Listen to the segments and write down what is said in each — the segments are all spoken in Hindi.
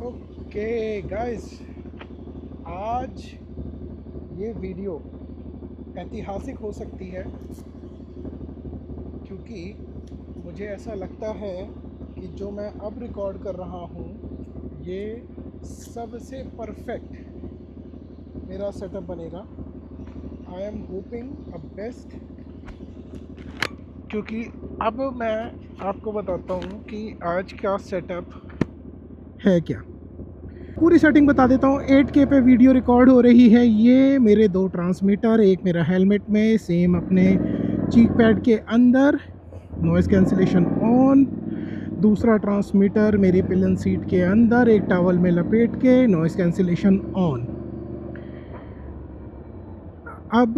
ओके गाइस, आज ये वीडियो ऐतिहासिक हो सकती है क्योंकि मुझे ऐसा लगता है कि जो मैं अब रिकॉर्ड कर रहा हूँ ये सबसे परफेक्ट मेरा सेटअप बनेगा। I am hoping a best, क्योंकि अब मैं आपको बताता हूँ कि आज का सेटअप है क्या। पूरी सेटिंग बता देता हूँ। 8K पे वीडियो रिकॉर्ड हो रही है। ये मेरे दो ट्रांसमीटर, एक मेरा हेलमेट में, सेम अपने चीक पैड के अंदर, नॉइज़ कैंसिलेशन ऑन। दूसरा ट्रांसमीटर मेरी पिलन सीट के अंदर, एक टॉवल में लपेट के, नॉइज़ कैंसिलेशन ऑन। अब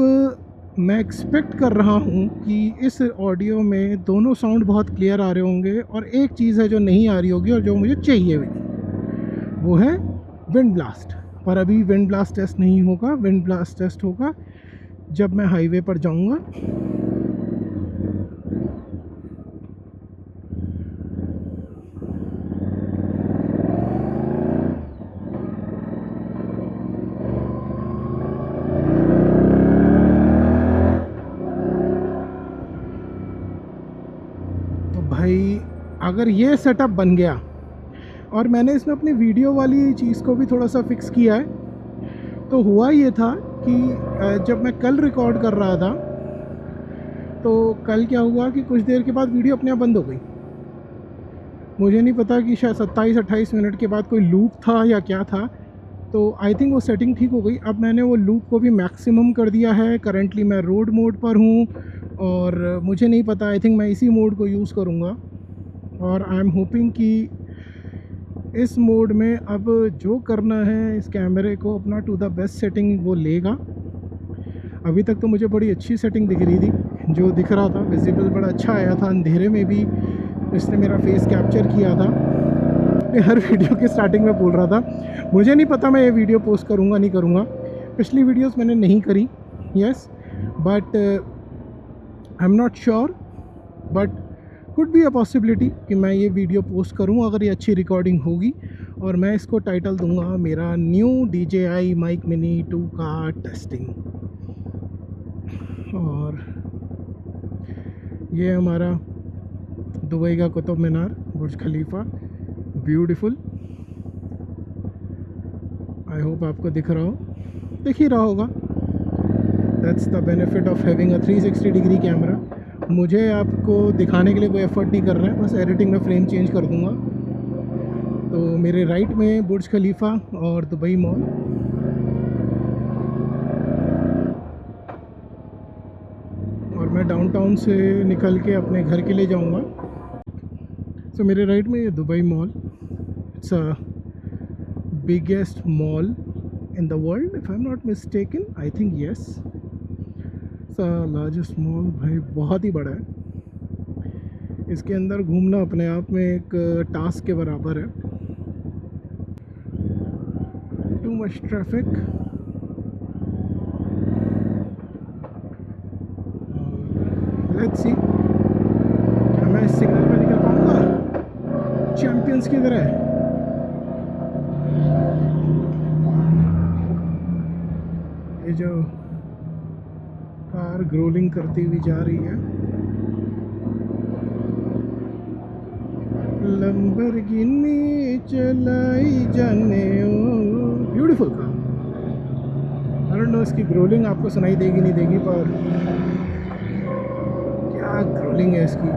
मैं एक्सपेक्ट कर रहा हूँ कि इस ऑडियो में दोनों साउंड बहुत क्लियर आ रहे होंगे, और एक चीज़ है जो नहीं आ रही होगी और जो मुझे चाहिए भी नहीं, वो है विंड ब्लास्ट। पर अभी विंड ब्लास्ट टेस्ट नहीं होगा। विंड ब्लास्ट टेस्ट होगा जब मैं हाईवे पर जाऊंगा। तो भाई, अगर ये सेटअप बन गया, और मैंने इसमें अपनी वीडियो वाली चीज़ को भी थोड़ा सा फिक्स किया है, तो हुआ ये था कि जब मैं कल रिकॉर्ड कर रहा था तो कल क्या हुआ कि कुछ देर के बाद वीडियो अपने आप बंद हो गई। मुझे नहीं पता कि शायद 27-28 मिनट के बाद कोई लूप था या क्या था। तो आई थिंक वो सेटिंग ठीक हो गई। अब मैंने वो लूप को भी मैक्सिमम कर दिया है। करंटली मैं रोड मोड पर हूँ और मुझे नहीं पता, आई थिंक मैं इसी मोड को यूज़ करूँगा। और आई एम होपिंग कि इस मोड में अब जो करना है इस कैमरे को अपना टू द बेस्ट सेटिंग वो लेगा। अभी तक तो मुझे बड़ी अच्छी सेटिंग दिख रही थी, जो दिख रहा था विजिबल बड़ा अच्छा आया था। अंधेरे में भी इसने मेरा फेस कैप्चर किया था। हर वीडियो के स्टार्टिंग में बोल रहा था, मुझे नहीं पता मैं ये वीडियो पोस्ट करूँगा नहीं करूँगा। पिछली वीडियोस मैंने नहीं करी, yes, but I am not sure, but could be a possibility कि मैं ये वीडियो पोस्ट करूँ अगर ये अच्छी रिकॉर्डिंग होगी। और मैं इसको टाइटल दूंगा मेरा न्यू DJI माइक मिनी 2 का टेस्टिंग। और ये हमारा दुबई का कुतुब मीनार, बुर्ज खलीफा, ब्यूटीफुल। आई होप आपको दिख रहा हो, दिख ही रहा होगा। That's the benefit of having a 360 degree camera. मुझे आपको दिखाने के लिए कोई एफर्ट नहीं कर रहा है, बस एडिटिंग में फ्रेम चेंज कर दूंगा। तो मेरे राइट में बुर्ज खलीफा और दुबई मॉल, और मैं डाउनटाउन से निकल के अपने घर के लिए जाऊंगा। सो मेरे राइट में ये Dubai mall, it's a biggest mall in the world if I am not mistaken, I think yes, it's a largest mall. भाई बहुत ही बड़ा है। इसके अंदर घूमना अपने आप में एक टास्क के बराबर है। Too much traffic. Let's see, क्या मैं इस सिग्नल पे निकल पाऊंगा चैंपियंस की तरह। ये जो कार ग्रोलिंग करती हुई जा रही है, लंबरगिनी चलाई जाने oh, beautiful car. I don't know इसकी ग्रोलिंग आपको सुनाई देगी नहीं देगी, पर क्या ग्रोलिंग है इसकी।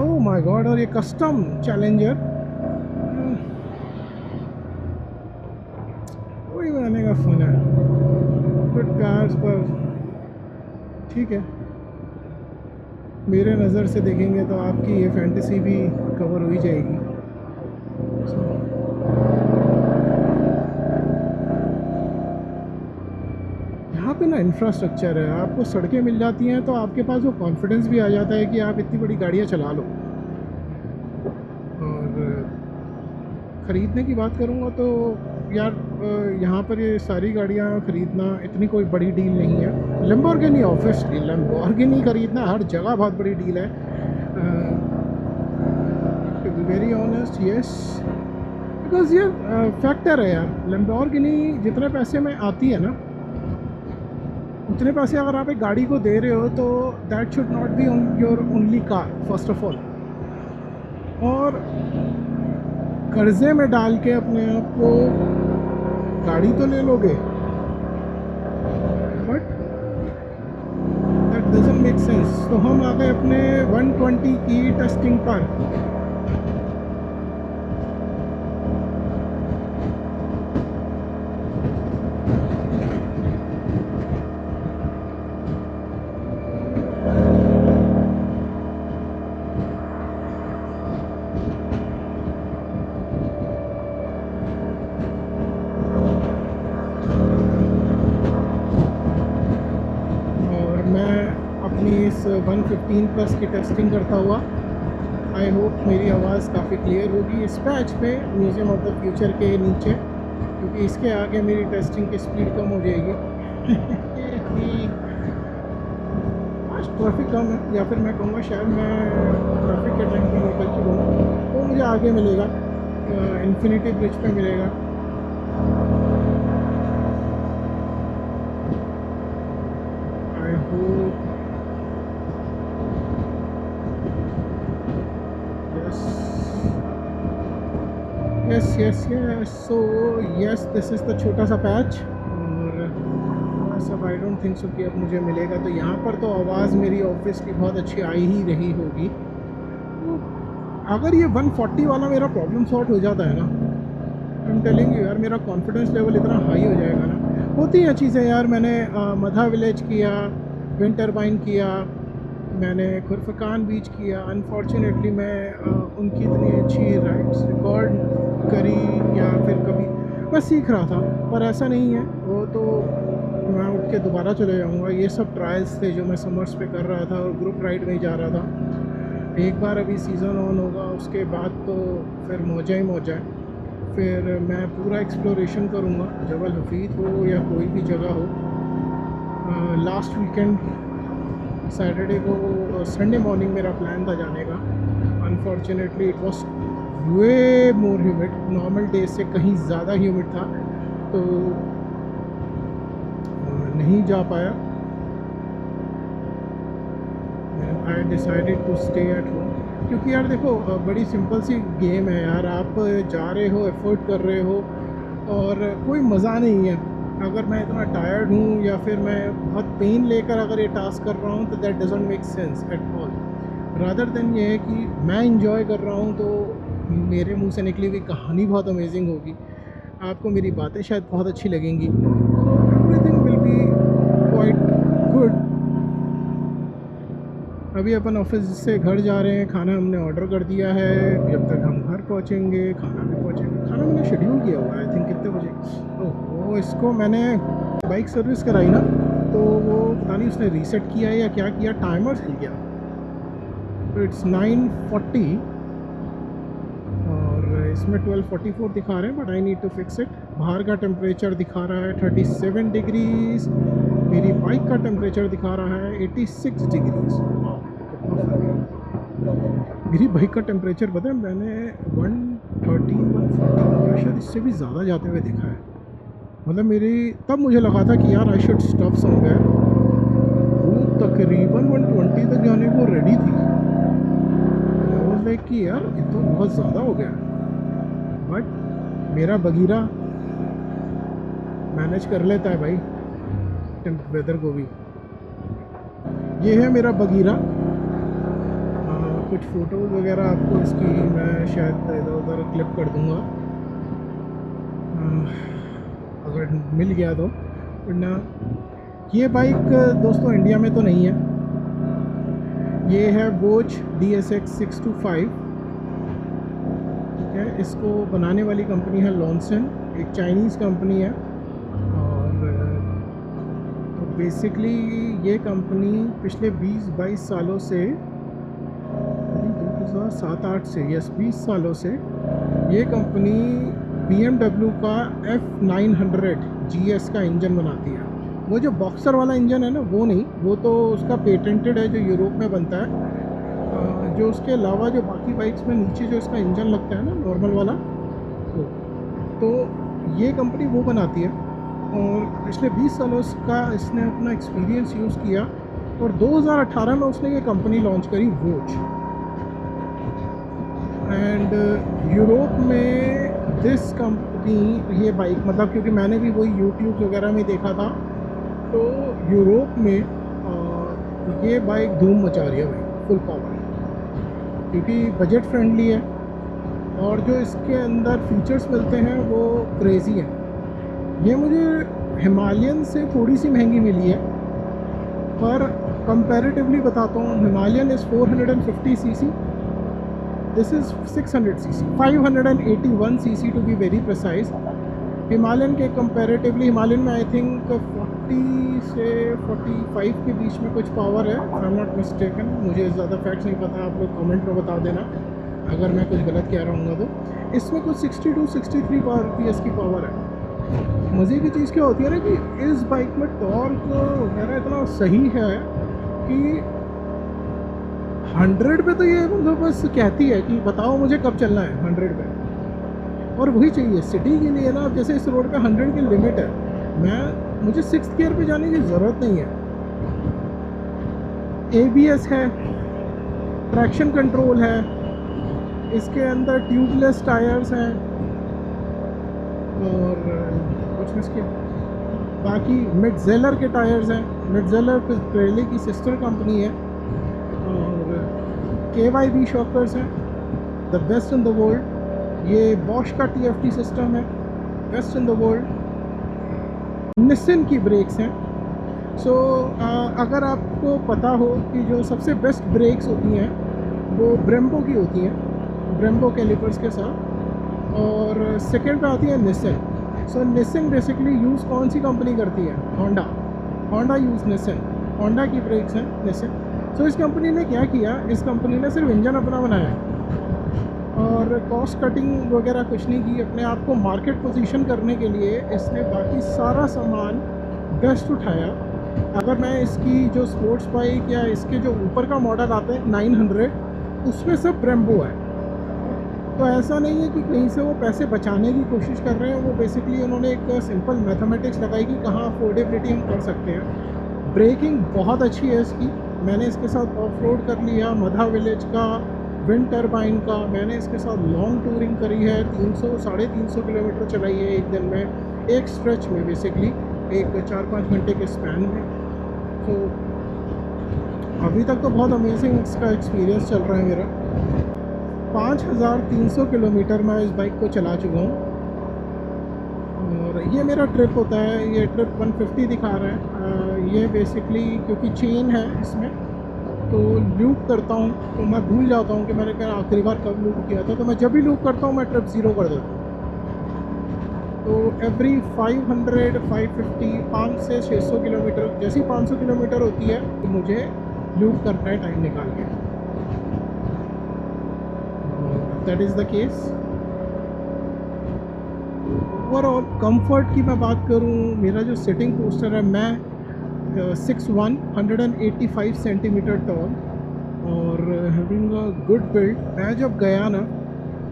Oh my God. और ये कस्टम चैलेंजर, वही बनाने का फ़ोन है। गुड कार्स, पर ठीक है, मेरे नज़र से देखेंगे तो आपकी ये फैंटेसी भी कवर हो ही जाएगी। यहाँ पे ना इंफ्रास्ट्रक्चर है, आपको सड़कें मिल जाती हैं तो आपके पास वो कॉन्फिडेंस भी आ जाता है कि आप इतनी बड़ी गाड़ियाँ चला लो। और ख़रीदने की बात करूँगा तो यार, यहाँ पर ये सारी गाड़ियाँ ख़रीदना इतनी कोई बड़ी डील नहीं है। लैम्बोर्गिनी, ऑब्वियसली लैम्बोर्गिनी ख़रीदना हर जगह बहुत बड़ी डील है। वेरी ऑनेस्ट यस, बिकॉज ये फैक्टर है यार, लैम्बोर्गिनी जितने पैसे में आती है ना, उतने पैसे अगर आप एक गाड़ी को दे रहे हो तो that should not be on your only car first of all. और कर्जे में डाल के अपने आप को गाड़ी तो ले लोगे, but that doesn't make sense. तो हम आ गए अपने 120 की टेस्टिंग पर। इस 115 प्लस की टेस्टिंग करता हुआ आई होप मेरी आवाज़ काफ़ी क्लियर होगी इस पैच पे म्यूज़ियम ऑफ द फ्यूचर के नीचे, क्योंकि इसके आगे मेरी टेस्टिंग की स्पीड कम हो जाएगी। आज ट्रैफिक कम है, या फिर मैं कहूँगा शायद मैं ट्रैफिक के टाइम पर निकल चुका हूँ, तो मुझे आगे मिलेगा, इन्फिनिटी ब्रिज पे मिलेगा। I hope yes so yes this is the छोटा सा पैच, और सब आई डोंट थिंक सो कि अब मुझे मिलेगा। तो यहाँ पर तो आवाज़ मेरी ऑब्वियसली बहुत अच्छी आई ही रही होगी। तो अगर ये 140 वाला मेरा प्रॉब्लम सॉर्ट हो जाता है ना, आई एम टेलिंग यू यार, मेरा कॉन्फिडेंस लेवल इतना हाई हो जाएगा ना। होती हैं चीज़ें यार, मैंने मधा विलेज किया, विंड टर्बाइन किया, मैंने खुरफकान बीच किया। अनफॉर्चुनेटली मैं उनकी इतनी अच्छी राइड्स रिकॉर्ड करी या फिर कभी मैं सीख रहा था, पर ऐसा नहीं है, वो तो मैं उठ के दोबारा चले जाऊँगा। ये सब ट्रायल्स थे जो मैं समर्स पे कर रहा था और ग्रुप राइड में ही जा रहा था। एक बार अभी सीज़न ऑन होगा, उसके बाद तो फिर मौजा ही मौजा है। फिर मैं पूरा एक्सप्लोरेशन करूँगा, जबल हफीद हो या कोई भी जगह हो। लास्ट वीकेंड सैटरडे को, संडे मॉर्निंग मेरा प्लान था जाने का। Unfortunately it was way more humid, normal days से कहीं ज़्यादा ह्यूमिड था, तो नहीं जा पाया। I decided to stay at home, क्योंकि यार देखो बड़ी सिंपल सी गेम है यार, आप जा रहे हो, एफर्ट कर रहे हो और कोई मज़ा नहीं है। अगर मैं इतना टायर्ड हूँ या फिर मैं बहुत पेन लेकर अगर ये टास्क कर रहा हूँ, तो that doesn't make sense at all. Rather than ये है कि मैं इंजॉय कर रहा हूँ, तो मेरे मुंह से निकली हुई कहानी बहुत अमेजिंग होगी, आपको मेरी बातें शायद बहुत अच्छी लगेंगी। Everything will be quite good. अभी अपन ऑफिस से घर जा रहे हैं, खाना हमने ऑर्डर कर दिया है। जब तक हम घर पहुंचेंगे खाना भी पहुंचेंगे। खाना मैंने शेड्यूल किया हुआ है, आई थिंक कितने बजे। ओह, इसको मैंने बाइक सर्विस कराई ना, तो वो पता नहीं उसने रीसेट किया या क्या किया, टाइमर हिल गया। तो इट्स 9:40 और इसमें 12:44 दिखा रहे हैं, but I need to fix it. बाहर का टेम्परेचर दिखा रहा है 37 डिग्रीज़, मेरी बाइक का टेम्परेचर दिखा रहा है 86 डिग्रीज़। मेरी बाइक का टेम्परेचर पता है, मैंने 140 शायद इससे भी ज़्यादा जाते हुए देखा है। मतलब मेरी तब मुझे लगा था कि यार आई शुड स्टॉप समवेयर। वो तकरीबन 120 तक जाने को रेडी थी। आई वाज लाइक कि यार ये तो बहुत ज़्यादा हो गया, बट मेरा बगीरा मैनेज कर लेता है भाई वेदर को भी। ये है मेरा बगीरा। कुछ फ़ोटोज़ वगैरह आपको इसकी मैं शायद इधर उधर क्लिप कर दूँगा अगर मिल गया तो, वरना ये बाइक दोस्तों इंडिया में तो नहीं है। ये है बोच DSX 625, ठीक है। इसको बनाने वाली कंपनी है लॉन्सन, एक चाइनीज़ कंपनी है। और तो बेसिकली ये कंपनी पिछले 20-22 सालों से, 2007-8 से, यस 20 सालों से ये कंपनी BMW का F900 GS का इंजन बनाती है। वो जो बॉक्सर वाला इंजन है ना, वो नहीं, वो तो उसका पेटेंटेड है जो यूरोप में बनता है। जो उसके अलावा जो बाकी बाइक्स में नीचे जो इसका इंजन लगता है ना नॉर्मल वाला, वो तो ये कंपनी वो बनाती है। और पिछले 20 सालों का इसने अपना एक्सपीरियंस यूज़ किया और 2018 में उसने ये कंपनी लॉन्च करी वोच। एंड यूरोप में दिस कंपनी ये बाइक मतलब क्योंकि मैंने भी वही यूट्यूब वगैरह में देखा था, तो यूरोप में ये बाइक धूम मचा रही है भाई, फुल पावर, क्योंकि बजट फ्रेंडली है और जो इसके अंदर फीचर्स मिलते हैं वो क्रेज़ी हैं। ये मुझे हिमालयन से थोड़ी सी महंगी मिली है, पर कंपैरेटिवली बताता हूँ, Himalayan is 450 CC, this is 600 CC, 581 CC to be very precise. Himalayan के कंपैरेटिवली हिमालयन में आई थिंक 40 से 45 के बीच में कुछ पावर है, आई एम नॉट मिस्टेकन। मुझे ज़्यादा फैक्ट्स नहीं पता, आप लोग कमेंट में बता देना अगर मैं कुछ गलत कह रहा हूँ तो। इसमें कुछ 62-63 PS की पावर है। मज़े की चीज़ क्या होती है ना कि इस बाइक में टॉर्क वगैरह इतना सही है कि 100 पे तो ये मतलब बस कहती है कि बताओ मुझे कब चलना है 100 पे, और वही चाहिए सिटी के लिए ना। अब जैसे इस रोड पे 100 की लिमिट है, मुझे 6th गियर पे जाने की ज़रूरत नहीं है। ABS है, ट्रैक्शन कंट्रोल है, इसके अंदर ट्यूबलेस टायर्स हैं और कुछ इसके बाकी मिडजेलर के टायर्स हैं। मिडजेलर पिरेली की सिस्टर कंपनी है और KYB शॉकर्स हैं, the best in the world. ये बॉश का TFT सिस्टम है, best in the world. Nissin की ब्रेक्स हैं। सो अगर आपको पता हो कि जो सबसे बेस्ट ब्रेक्स होती हैं वो ब्रेम्बो की होती हैं, ब्रेम्बो कैलिपर्स के साथ, और सेकंड पे आती है निसिन। सो निसिन बेसिकली यूज़ कौन सी कंपनी करती है? होंडा यूज़ निसिन, होंडा की ब्रेक्स हैं निसिन। सो इस कंपनी ने क्या किया, इस कंपनी ने सिर्फ इंजन अपना बनाया है और कॉस्ट कटिंग वगैरह कुछ नहीं की। अपने आप को मार्केट पोजीशन करने के लिए इसने बाकी सारा सामान बेस्ट उठाया। अगर मैं इसकी जो स्पोर्ट्स बाइक या इसके जो ऊपर का मॉडल आता है 900, उसमें सब ब्रेम्बो है। तो ऐसा नहीं है कि कहीं से वो पैसे बचाने की कोशिश कर रहे हैं, वो बेसिकली उन्होंने एक सिंपल मैथमेटिक्स लगाई कि कहाँ अफोर्डेबिलिटी हम कर सकते हैं। ब्रेकिंग बहुत अच्छी है इसकी। मैंने इसके साथ ऑफ रोड कर लिया, मधा विलेज का, विंड टर्बाइन का। मैंने इसके साथ लॉन्ग टूरिंग करी है, 300-350 किलोमीटर चलाई है एक दिन में, एक स्ट्रेच में, बेसिकली एक 4-5 घंटे के स्पैन में। तो अभी तक तो बहुत अमेजिंग इसका एक्सपीरियंस चल रहा है मेरा। 5300 किलोमीटर मैं इस बाइक को चला चुका हूँ और ये मेरा ट्रिप होता है। ये ट्रिप 150 दिखा रहा है। ये बेसिकली क्योंकि चेन है इसमें, तो लूप करता हूँ तो मैं भूल जाता हूँ कि मैंने क्या आखिरी बार कब लूप किया था। तो मैं जब भी लूप करता हूँ मैं ट्रिप 0 कर देता हूँ। तो एवरी 500, 550, 500 से 600 किलोमीटर, जैसी 500 किलोमीटर होती है तो मुझे लूप करना है टाइम निकाल के। That is the case. Overall comfort की मैं बात करूँ, मेरा जो सिटिंग पोस्टर है, मैं 6'1", 185 सेंटीमीटर टॉल और हैविंग अ गुड बिल्ड। मैं जब गया ना,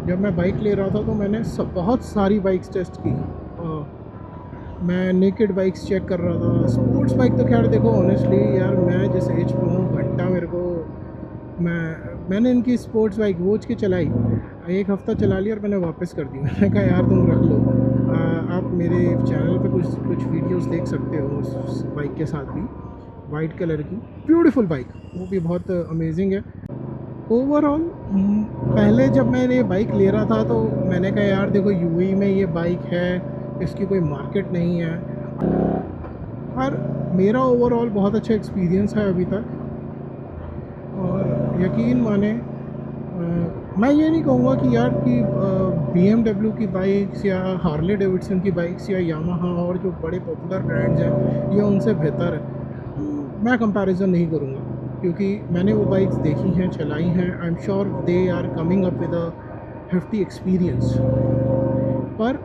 जब मैं बाइक ले रहा था तो मैंने बहुत सारी बाइक्स टेस्ट की। मैं नेकेड बाइक्स चेक कर रहा था। स्पोर्ट्स बाइक तो खैर देखो ऑनेस्टली यार, मैं जिस एज पे हूँ, घंटा मेरे को, मैंने इनकी स्पोर्ट्स बाइक वोच की चलाई, एक हफ़्ता चला ली और मैंने वापस कर दी। मैंने कहा यार तुम रख लो, आप मेरे चैनल पे कुछ वीडियोस देख सकते हो उस बाइक के साथ भी। वाइट कलर की ब्यूटीफुल बाइक, वो भी बहुत अमेजिंग है। ओवरऑल पहले जब मैंने ये बाइक ले रहा था तो मैंने कहा यार देखो यूएई में ये बाइक है, इसकी कोई मार्केट नहीं है। पर मेरा ओवरऑल बहुत अच्छा एक्सपीरियंस है अभी तक और यकीन माने, मैं ये नहीं कहूँगा कि यार कि BMW की बाइक्स या हार्ले डेविडसन की बाइक्स या यामाहा और जो बड़े पॉपुलर ब्रांड्स हैं ये उनसे बेहतर है। मैं कंपैरिजन नहीं करूँगा क्योंकि मैंने वो बाइक्स देखी हैं, चलाई हैं। I am sure they are coming up with a hefty experience. पर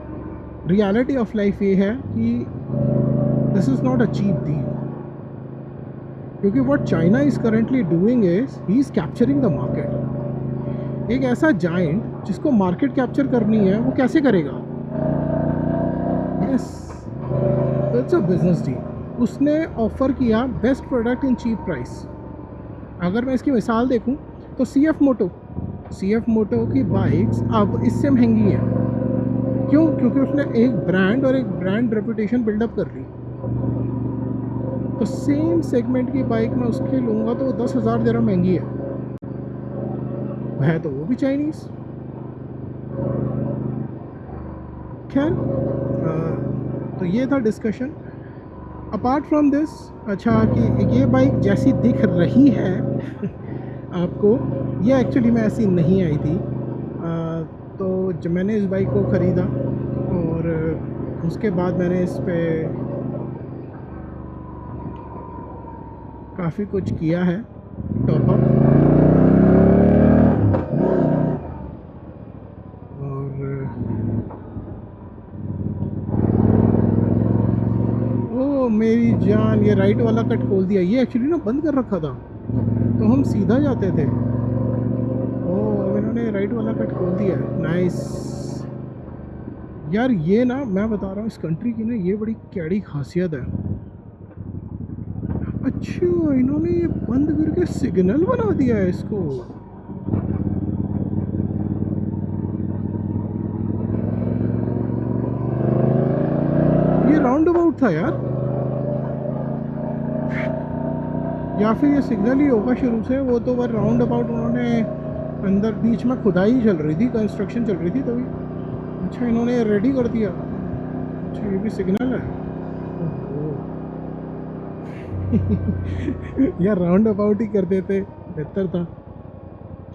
रियलिटी ऑफ लाइफ ये है कि this is not a cheap deal, क्योंकि what China is currently doing is he is capturing the market. एक ऐसा जाइंट जिसको मार्केट कैप्चर करनी है वो कैसे करेगा? Yes, it's a business deal. उसने ऑफर किया best product in cheap price. अगर मैं इसकी मिसाल देखूं तो सी एफ मोटो की बाइक्स अब इससे महंगी है। क्यों? क्योंकि उसने एक ब्रांड और एक ब्रांड रेपुटेशन बिल्डअप कर ली। तो सेम सेगमेंट की बाइक मैं उसके लूँगा तो 10,000 dirham महंगी है तो वो भी चाइनीज़। खैर, तो ये था डिस्कशन। अपार्ट फ्रॉम दिस, अच्छा कि ये बाइक जैसी दिख रही है आपको, ये एक्चुअली में ऐसी नहीं आई थी। तो जब मैंने इस बाइक को ख़रीदा और उसके बाद मैंने इस पर काफ़ी कुछ किया है, टॉपअप, और ओ मेरी जान, ये राइट वाला कट खोल दिया। ये एक्चुअली ना बंद कर रखा था तो हम सीधा जाते थे। ओ, अब इन्होंने राइट वाला कट खोल दिया। नाइस यार, ये ना मैं बता रहा हूँ, इस कंट्री की ना ये बड़ी कैड़ी खासियत है। अच्छा, इन्होंने ये बंद करके सिग्नल बना दिया है इसको। ये राउंड अबाउट था यार, या फिर ये सिग्नल ही होगा शुरू से। वो तो वो राउंड अबाउट उन्होंने अंदर बीच में खुदाई चल रही थी, कंस्ट्रक्शन चल रही थी तभी। अच्छा, इन्होंने ये रेडी कर दिया। अच्छा, ये भी सिग्नल है। यार राउंड अबाउट ही कर देते, बेहतर था।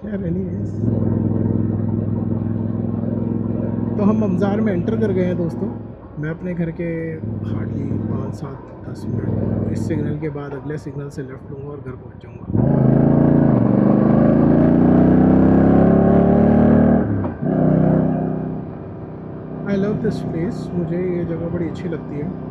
खैर एनीवेज, तो हम ममज़ार में एंटर कर गए हैं दोस्तों। मैं अपने घर के हार्डली 5-7-10 मिनट इस सिग्नल के बाद अगले सिग्नल से लेफ़्ट लूँगा और घर पहुँच जाऊँगा। आई लव दिस प्लेस, मुझे ये जगह बड़ी अच्छी लगती है।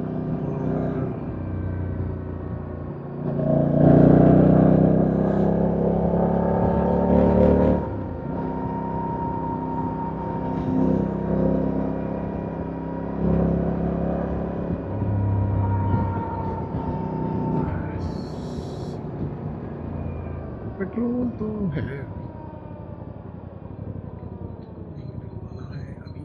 पेट्रोल तो है, नहीं डलवाना है अभी।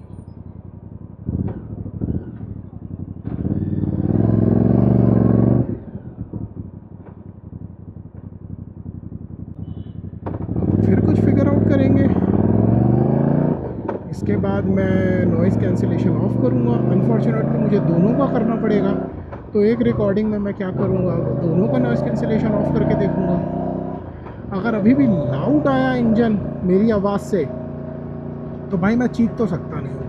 फिर कुछ फिगर आउट करेंगे। इसके बाद मैं नॉइज़ कैंसिलेशन ऑफ करूँगा। अनफॉर्चुनेटली मुझे दोनों का करना पड़ेगा, तो एक रिकॉर्डिंग में मैं क्या करूँगा, दोनों का नॉइज़ कैंसिलेशन ऑफ करके देखूँगा। अगर अभी भी लाउड आया इंजन मेरी आवाज़ से तो भाई मैं चीख तो सकता नहीं हूँ।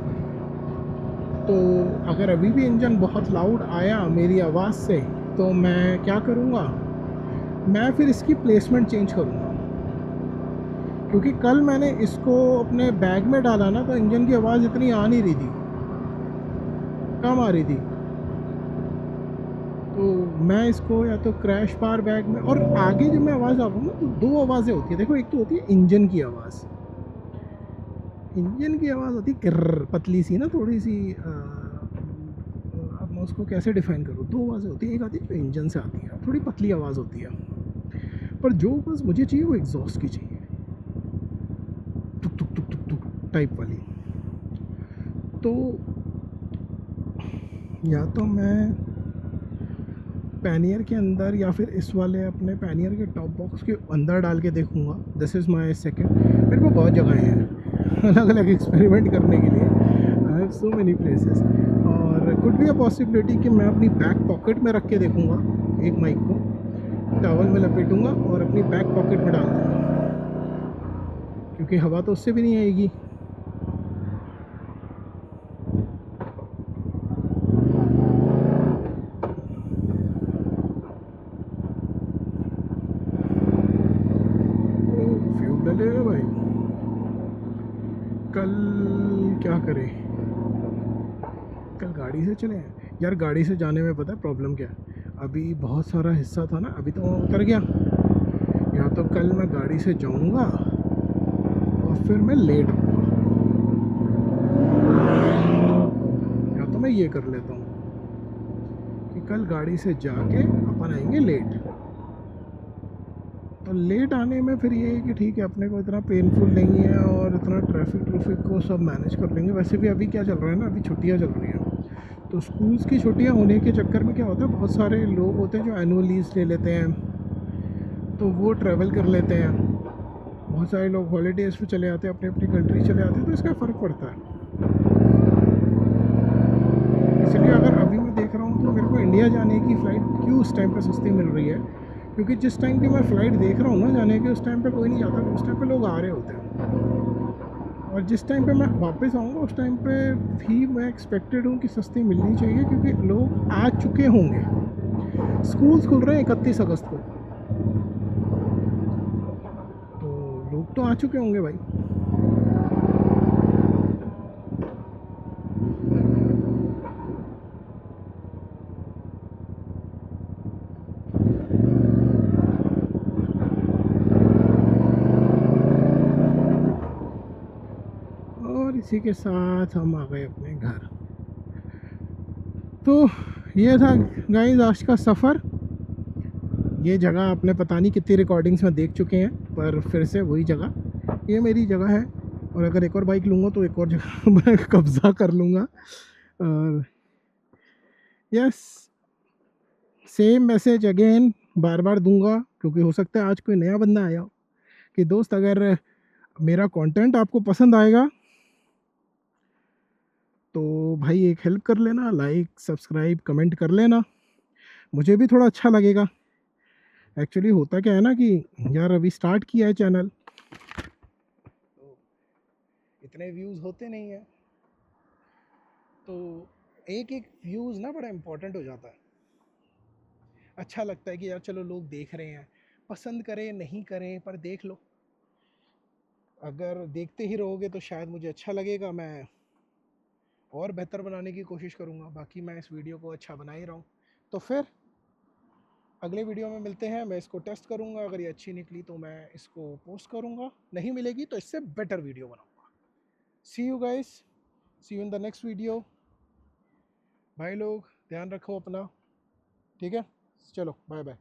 तो अगर अभी भी इंजन बहुत लाउड आया मेरी आवाज़ से तो मैं क्या करूँगा, मैं फिर इसकी प्लेसमेंट चेंज करूँगा। क्योंकि कल मैंने इसको अपने बैग में डाला ना तो इंजन की आवाज़ इतनी आ नहीं रही थी, कम आ रही थी। तो मैं इसको या तो क्रैश बार बैग में, और आगे जब मैं आवाज़ डालूँ ना तो दो आवाज़ें होती है। देखो, एक तो होती है इंजन की आवाज़, इंजन की आवाज़ होती है किर्र, पतली सी ना, थोड़ी सी। अब मैं उसको कैसे डिफाइन करूँ, दो आवाज़ें होती है। एक आती है जो इंजन से आती है, थोड़ी पतली आवाज़ होती है, पर जो आवाज़ मुझे चाहिए वो एग्जॉस्ट की चाहिए, तुक तुक तुक तुक तुक टाइप वाली। तो या तो मैं पैनियर के अंदर या फिर इस वाले अपने पैनियर के टॉप बॉक्स के अंदर डाल के देखूँगा। This is my second. मेरे को बहुत जगह हैं अलग अलग एक्सपेरिमेंट करने के लिए। I have so many places. और कुड बी अ पॉसिबिलिटी कि मैं अपनी बैक पॉकेट में रख के देखूँगा, एक माइक को टॉवल में लपेटूँगा और अपनी बैक पॉकेट में डाल दूँगा, क्योंकि हवा तो उससे भी नहीं आएगी। भाई कल क्या करें, कल गाड़ी से चले यार। गाड़ी से जाने में पता है प्रॉब्लम क्या है, अभी बहुत सारा हिस्सा था ना, अभी तो उतर गया। या तो कल मैं गाड़ी से जाऊंगा और फिर मैं लेट आऊँगा, या तो मैं ये कर लेता हूँ कि कल गाड़ी से जाके अपन आएंगे लेट। तो लेट आने में फिर ये है कि ठीक है, अपने को इतना पेनफुल नहीं है और इतना ट्रैफिक को सब मैनेज कर लेंगे। वैसे भी अभी क्या चल रहा है ना, अभी छुट्टियां चल रही हैं, तो स्कूल्स की छुट्टियां होने के चक्कर में क्या होता है, बहुत सारे लोग होते हैं जो एनुअल लीव ले लेते हैं, तो वो ट्रैवल कर लेते हैं। बहुत सारे लोग हॉलीडेज़ पे चले जाते हैं, अपनी अपनी कंट्री चले जाते हैं, तो इसका फ़र्क पड़ता है। इसलिए अगर अभी मैं देख रहा हूँ तो मेरे को इंडिया जाने की फ़्लाइट क्यों उस टाइम पे सस्ती मिल रही है, क्योंकि जिस टाइम की मैं फ़्लाइट देख रहा हूँ ना जाने के, उस टाइम पे कोई नहीं जाता, उस टाइम पे लोग आ रहे होते हैं। और जिस टाइम पे मैं वापस आऊँगा उस टाइम पे भी मैं एक्सपेक्टेड हूँ कि सस्ती मिलनी चाहिए, क्योंकि लोग आ चुके होंगे। स्कूल्स खुल रहे हैं 31 अगस्त को, तो लोग तो आ चुके होंगे भाई। और इसी के साथ हम आ गए अपने घर। तो ये था गाइस आज का सफ़र। ये जगह आपने पता नहीं कितनी रिकॉर्डिंग्स में देख चुके हैं, पर फिर से वही जगह, ये मेरी जगह है। और अगर एक और बाइक लूँगा तो एक और जगह मैं कब्ज़ा कर लूँगा। और यस, सेम मैसेज अगेन बार बार दूंगा, क्योंकि हो सकता है आज कोई नया बंदा आया हो कि दोस्त अगर मेरा कंटेंट आपको पसंद आएगा तो भाई एक हेल्प कर लेना, लाइक सब्सक्राइब कमेंट कर लेना, मुझे भी थोड़ा अच्छा लगेगा। एक्चुअली होता क्या है ना कि यार अभी स्टार्ट किया है चैनल, तो इतने व्यूज़ होते नहीं हैं, तो एक एक व्यूज़ ना बड़ा इम्पोर्टेंट हो जाता है। अच्छा लगता है कि यार चलो लोग देख रहे हैं, पसंद करें नहीं करें पर देख लो। अगर देखते ही रहोगे तो शायद मुझे अच्छा लगेगा, मैं और बेहतर बनाने की कोशिश करूँगा। बाकी मैं इस वीडियो को अच्छा बना ही रहा हूँ। तो फिर अगले वीडियो में मिलते हैं। मैं इसको टेस्ट करूँगा, अगर ये अच्छी निकली तो मैं इसको पोस्ट करूँगा, नहीं मिलेगी तो इससे बेटर वीडियो बनाऊँगा। See you guys, see you in the next video. भाई लोग ध्यान रखो अपना, ठीक है, चलो बाय बाय।